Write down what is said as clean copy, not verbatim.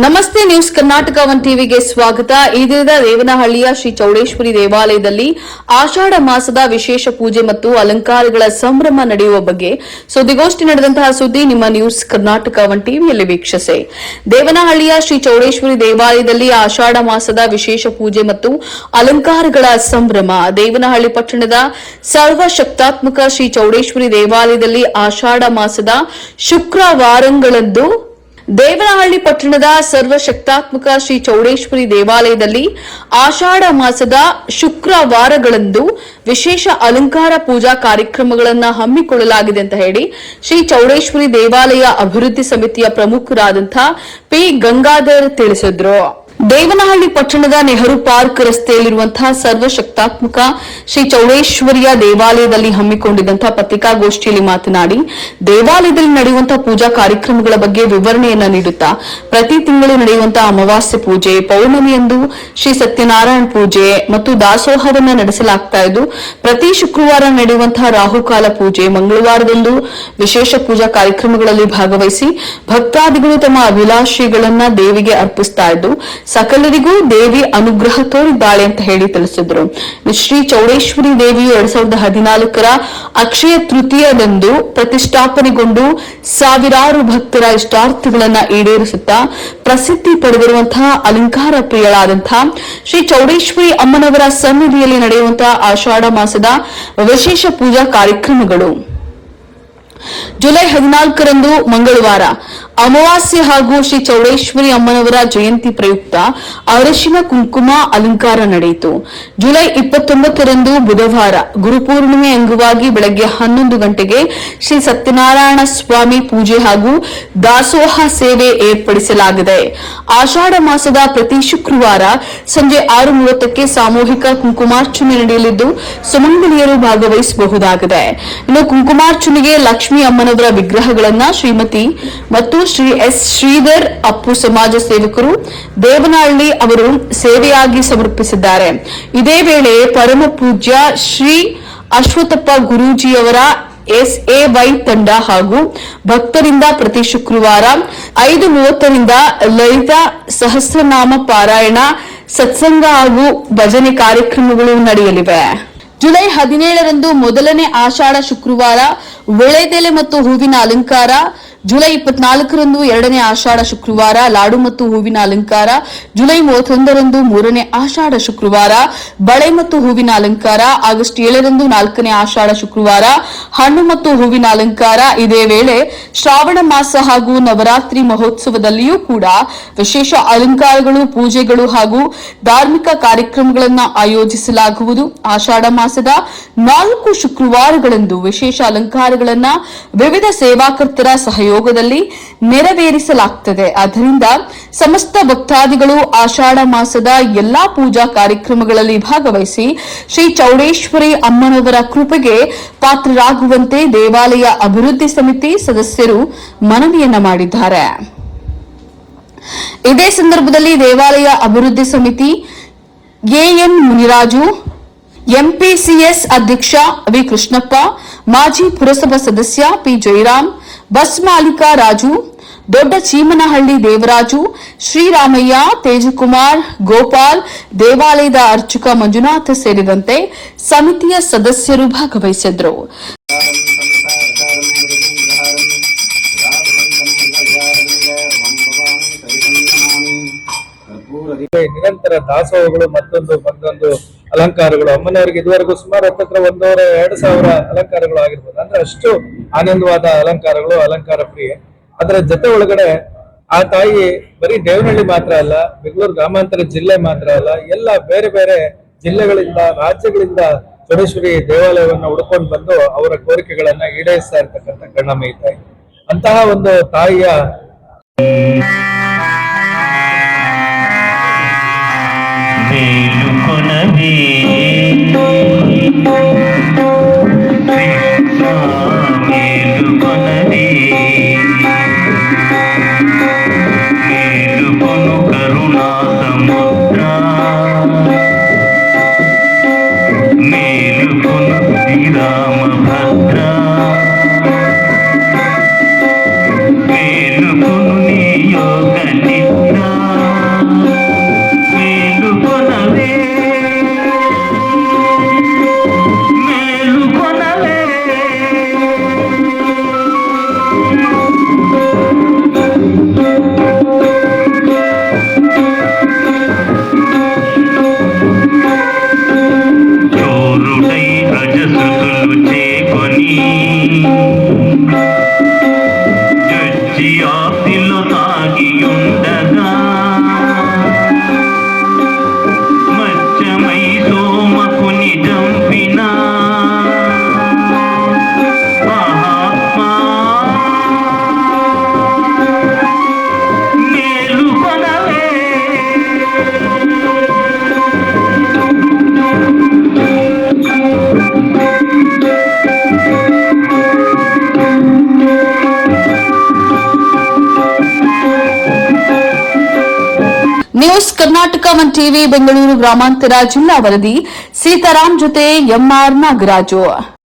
ನಮಸ್ತೆ news Karnataka one ಟಿವಿಗೆ ಸ್ವಾಗತ. ಈ ದಿನದ ದೇವನಹಳ್ಳಿಯ ಶ್ರೀ ಚೌಡೇಶ್ವರಿ ದೇವಾಲಯದಲ್ಲಿ ಆಷಾಢ ಮಾಸದ ವಿಶೇಷ ಪೂಜೆ ಮತ್ತು ಅಲಂಕಾರಗಳ ಸಂಭ್ರಮ ನಡೆಯುವ ಬಗ್ಗೆ ಸುದ್ದಿಗೋಷ್ಠಿ ನಡೆದಂತಹ ಸುದ್ದಿ ನಿಮ್ಮ ನ್ಯೂಸ್ ಕರ್ನಾಟಕ ಒನ್ ಟಿವಿಯಲ್ಲಿ ವೀಕ್ಷಿಸಿ. ದೇವನಹಳ್ಳಿಯ ಶ್ರೀ ಚೌಡೇಶ್ವರಿ ದೇವಾಲಯದಲ್ಲಿ ಆಷಾಢ ಮಾಸದ ವಿಶೇಷ ಪೂಜೆ ಮತ್ತು ಅಲಂಕಾರಗಳ ಸಂಭ್ರಮ. ದೇವನಹಳ್ಳಿ ಪಟ್ಟಣದ ಸರ್ವಶಕ್ತಾತ್ಮಕ ಶ್ರೀ ಚೌಡೇಶ್ವರಿ ದೇವಾಲಯದಲ್ಲಿ ಆಷಾಢ ಮಾಸದ ಶುಕ್ರವಾರಗಳಂದು ದೇವನಹಳ್ಳಿ ಪಟ್ಟಣದ ಸರ್ವಶಕ್ತಾತ್ಮಕ ಶ್ರೀ ಚೌಡೇಶ್ವರಿ ದೇವಾಲಯದಲ್ಲಿ ಆಷಾಢ ಮಾಸದ ಶುಕ್ರವಾರಗಳಂದು ವಿಶೇಷ ಅಲಂಕಾರ ಪೂಜಾ ಕಾರ್ಯಕ್ರಮಗಳನ್ನು ಹಮ್ಮಿಕೊಳ್ಳಲಾಗಿದೆ ಅಂತ ಹೇಳಿ ಶ್ರೀ ಚೌಡೇಶ್ವರಿ ದೇವಾಲಯ ಅಭಿವೃದ್ಧಿ ಸಮಿತಿಯ ಪ್ರಮುಖರಾದಂತಹ ಪಿ ಗಂಗಾಧರ್ ತಿಳಿಸಿದ್ರು. ದೇವನಹಳ್ಳಿ ಪಟ್ಟಣದ ನೆಹರು ಪಾರ್ಕ್ ರಸ್ತೆಯಲ್ಲಿರುವಂತಹ ಸರ್ವಶಕ್ತಾತ್ಮಕ ಶ್ರೀ ಚೌಡೇಶ್ವರಿಯ ದೇವಾಲಯದಲ್ಲಿ ಹಮ್ಮಿಕೊಂಡಿದ್ದಂತಹ ಪತ್ರಿಕಾಗೋಷ್ಠಿಯಲ್ಲಿ ಮಾತನಾಡಿ, ದೇವಾಲಯದಲ್ಲಿ ನಡೆಯುವಂತಹ ಪೂಜಾ ಕಾರ್ಯಕ್ರಮಗಳ ಬಗ್ಗೆ ವಿವರಣೆಯನ್ನ ನೀಡುತ್ತಾ ಪ್ರತಿ ತಿಂಗಳು ನಡೆಯುವಂತಹ ಅಮಾವಾಸ್ಯೆ ಪೂಜೆ, ಪೌರ್ಣಮಿಯಂದು ಶ್ರೀ ಸತ್ಯನಾರಾಯಣ ಪೂಜೆ ಮತ್ತು ದಾಸೋಹವನ್ನ ನಡೆಸಲಾಗ್ತಾ ಇದ್ದು, ಪ್ರತಿ ಶುಕ್ರವಾರ ನಡೆಯುವಂತಹ ರಾಹುಕಾಲ ಪೂಜೆ, ಮಂಗಳವಾರದಂದು ವಿಶೇಷ ಪೂಜಾ ಕಾರ್ಯಕ್ರಮಗಳಲ್ಲಿ ಭಾಗವಹಿಸಿ ಭಕ್ತಾದಿಗಳು ತಮ್ಮ ಅಭಿಲಾಷೆಗಳನ್ನ ದೇವಿಗೆ ಅರ್ಪಿಸ್ತಾ ಇದ್ದು, ಸಕಲರಿಗೂ ದೇವಿ ಅನುಗ್ರಹ ತೋರಿದ್ದಾಳೆ ಅಂತ ಹೇಳಿ ತಿಳಿಸಿದ್ರು. ಶ್ರೀ ಚೌಡೇಶ್ವರಿ ದೇವಿಯು 2014 ಅಕ್ಷಯ ತೃತೀಯದಂದು ಪ್ರತಿಷ್ಠಾಪನೆಗೊಂಡು ಸಾವಿರಾರು ಭಕ್ತರ ಇಷ್ಟಾರ್ಥಗಳನ್ನ ಈಡೇರಿಸುತ್ತಾ ಪ್ರಸಿದ್ಧಿ ಪಡೆದಿರುವಂತಹ ಅಲಂಕಾರ ಪ್ರಿಯಳಾದಂತಹ ಶ್ರೀ ಚೌಡೇಶ್ವರಿ ಅಮ್ಮನವರ ಸನ್ನಿಧಿಯಲ್ಲಿ ನಡೆಯುವಂತಹ ಆಷಾಢ ಮಾಸದ ವಿಶೇಷ ಪೂಜಾ ಕಾರ್ಯಕ್ರಮಗಳು. ಜುಲೈ 14ರಂದು ಮಂಗಳವಾರ ಅಮಾವಾಸ್ಯೆ ಹಾಗೂ ಶ್ರೀ ಚೌಡೇಶ್ವರಿ ಅಮ್ಮನವರ ಜಯಂತಿ ಪ್ರಯುಕ್ತ ಅರಶಿನ ಕುಂಕುಮ ಅಲಂಕಾರ ನಡೆಯಿತು. ಜುಲೈ 29ರಂದು ಬುಧವಾರ ಗುರುಪೂರ್ಣಿಮೆ ಅಂಗವಾಗಿ ಬೆಳಗ್ಗೆ 11 ಗಂಟೆಗೆ ಶ್ರೀ ಸತ್ಯನಾರಾಯಣ ಸ್ವಾಮಿ ಪೂಜೆ ಹಾಗೂ ದಾಸೋಹ ಸೇವೆ ಏರ್ಪಡಿಸಲಾಗಿದೆ. ಆಷಾಢ ಮಾಸದ ಪ್ರತಿ ಶುಕ್ರವಾರ ಸಂಜೆ 6:30ಕ್ಕೆ ಸಾಮೂಹಿಕ ಕುಂಕುಮಾರ್ಚನೆ ನಡೆಯಲಿದ್ದು ಸುಮಂಗಲಿಯರು ಭಾಗವಹಿಸಬಹುದಾಗಿದೆ. ಇನ್ನು ಕುಂಕುಮಾರ್ಚನೆಗೆ ಲಕ್ಷ್ಮೀ ಅಮ್ಮನವರ ವಿಗ್ರಹಗಳನ್ನ ಶ್ರೀಮತಿ ಮತ್ತು ಶ್ರೀ ಎಸ್ ಶ್ರೀಧರ್ ಅಪ್ಪು ಸಮಾಜ ಸೇವಕರು ದೇವನಹಳ್ಳಿ ಅವರು ಸೇವೆಯಾಗಿ ಸಮರ್ಪಿಸಿದ್ದಾರೆ. ಇದೇ ವೇಳೆ ಪರಮ ಪೂಜ್ಯ ಶ್ರೀ ಅಶ್ವತ್ಥಪ್ಪ ಗುರೂಜಿಯವರ SAY ತಂಡ ಹಾಗೂ ಭಕ್ತರಿಂದ ಪ್ರತಿ ಶುಕ್ರವಾರ 5:30ರಿಂದ ಲಲಿತಾ ಸಹಸ್ರನಾಮ ಪಾರಾಯಣ, ಸತ್ಸಂಗ ಹಾಗೂ ಭಜನೆ ಕಾರ್ಯಕ್ರಮಗಳು ನಡೆಯಲಿವೆ. ಜುಲೈ 17ರಂದು ಮೊದಲನೇ ಆಷಾಢ ಶುಕ್ರವಾರ ವೀಳ್ಯದೆಲೆ ಮತ್ತು ಹೂವಿನ ಅಲಂಕಾರ. ಜುಲೈ 24ರಂದು ಎರಡನೇ ಆಷಾಢ ಶುಕ್ರವಾರ ಲಾಡು ಮತ್ತು ಹೂವಿನ ಅಲಂಕಾರ. ಜುಲೈ 31ರಂದು ಮೂರನೇ ಆಷಾಢ ಶುಕ್ರವಾರ ಬಳೆ ಮತ್ತು ಹೂವಿನ ಅಲಂಕಾರ. ಆಗಸ್ಟ್ 7ರಂದು ನಾಲ್ಕನೇ ಆಷಾಢ ಶುಕ್ರವಾರ ಹಣ್ಣು ಮತ್ತು ಹೂವಿನ ಅಲಂಕಾರ. ಇದೇ ವೇಳೆ ಶ್ರಾವಣ ಮಾಸ ಹಾಗೂ ನವರಾತ್ರಿ ಮಹೋತ್ಸವದಲ್ಲಿಯೂ ಕೂಡ ವಿಶೇಷ ಅಲಂಕಾರಗಳು, ಪೂಜೆಗಳು ಹಾಗೂ ಧಾರ್ಮಿಕ ಕಾರ್ಯಕ್ರಮಗಳನ್ನು ಆಯೋಜಿಸಲಾಗುವುದು. ಆಷಾಢ ಮಾಸದ 4 ಶುಕ್ರವಾರಗಳಂದು ವಿಶೇಷ ಅಲಂಕಾರಗಳನ್ನು ವಿವಿಧ ಸೇವಾಕರ್ತರ ಸಹಯೋಗದಲ್ಲಿ ನೆರವೇರಿಸಲಾಗುತ್ತದೆ. ಆದ್ದರಿಂದ ಸಮಸ್ತ ಭಕ್ತಾದಿಗಳು ಆಷಾಢ ಮಾಸದ ಎಲ್ಲಾ ಪೂಜಾ ಕಾರ್ಯಕ್ರಮಗಳಲ್ಲಿ ಭಾಗವಹಿಸಿ ಶ್ರೀ ಚೌಡೇಶ್ವರಿ ಅಮ್ಮನವರ ಕೃಪೆಗೆ ಪಾತ್ರರಾಗುವಂತೆ ದೇವಾಲಯ ಅಭಿವೃದ್ಧಿ ಸಮಿತಿ ಸದಸ್ಯರು ಮನವಿಯನ್ನ ಮಾಡಿದ್ದಾರೆ. ಇದೇ ಸಂದರ್ಭದಲ್ಲಿ ದೇವಾಲಯ ಅಭಿವೃದ್ಧಿ ಸಮಿತಿ ಎಎಂ ಮುನಿರಾಜು, ಎಂಪಿಸಿಎಸ್ ಅಧ್ಯಕ್ಷ ವಿ ಕೃಷ್ಣಪ್ಪ, ಮಾಜಿ ಪುರಸಭಾ ಸದಸ್ಯ ಪಿ ಜಯರಾಮ್, ಬಸ್ ಮಾಲೀಕ ರಾಜು, ದೊಡ್ಡ ಚೀಮನಹಳ್ಳಿ ದೇವರಾಜು, ಶ್ರೀರಾಮಯ್ಯ, ತೇಜಕುಮಾರ್, ಗೋಪಾಲ್, ದೇವಾಲಯದ ಅರ್ಚಕ ಮಂಜುನಾಥ ಸೇರಿದಂತೆ ಸಮಿತಿಯ ಸದಸ್ಯರು ಭಾಗವಹಿಸಿದ್ರು. ನಿರಂತರ ದಾಸೋಹಗಳು ಮತ್ತೊಂದು ಅಲಂಕಾರಗಳು ಅಮ್ಮನವರಿಗೆ ಇದುವರೆಗೂ ಸುಮಾರು 1,500-2,000 ಅಲಂಕಾರಗಳು ಆಗಿರ್ಬೋದು. ಅಂದ್ರೆ ಅಷ್ಟು ಆನಂದವಾದ ಅಲಂಕಾರಗಳು, ಅಲಂಕಾರ ಪ್ರಿಯೆ. ಅದರ ಜೊತೆ ಒಳಗಡೆ ಆ ತಾಯಿ ಬರೀ ದೇವನಹಳ್ಳಿ ಮಾತ್ರ ಅಲ್ಲ, ಬೆಂಗಳೂರು ಗ್ರಾಮಾಂತರ ಜಿಲ್ಲೆ ಮಾತ್ರ ಅಲ್ಲ, ಎಲ್ಲ ಬೇರೆ ಬೇರೆ ಜಿಲ್ಲೆಗಳಿಂದ, ರಾಜ್ಯಗಳಿಂದ ಚೌಡೇಶ್ವರಿ ದೇವಾಲಯವನ್ನ ಹುಡ್ಕೊಂಡು ಬಂದು ಅವರ ಕೋರಿಕೆಗಳನ್ನ ಈಡೇರಿಸ್ತಾ ಇರ್ತಕ್ಕಂಥ ಕಣ್ಣಮ್ಮ ಈ ತಾಯಿ. ಅಂತಹ ಒಂದು ತಾಯಿಯ ಮೇಲುಕೊನವೇ ಮೇಲುಕೊನವೇ ಮೇಲುಕೊನು ಕರುಣಾ ಸಮುದ್ರ ಮೇಲುಕೊನು ಶ್ರೀರಾಮ ಭದ್ರ ಮೇಲುಕೊನು ನೀ ಯೋಗ news Karnataka one TV Bengaluru ಗ್ರಾಮಾಂತರ ಜಿಲ್ಲಾ ವರದಿ ಸೀತಾರಾಮ್ ಜೊತೆ ಎಂಆರ್ ನಾಗರಾಜು.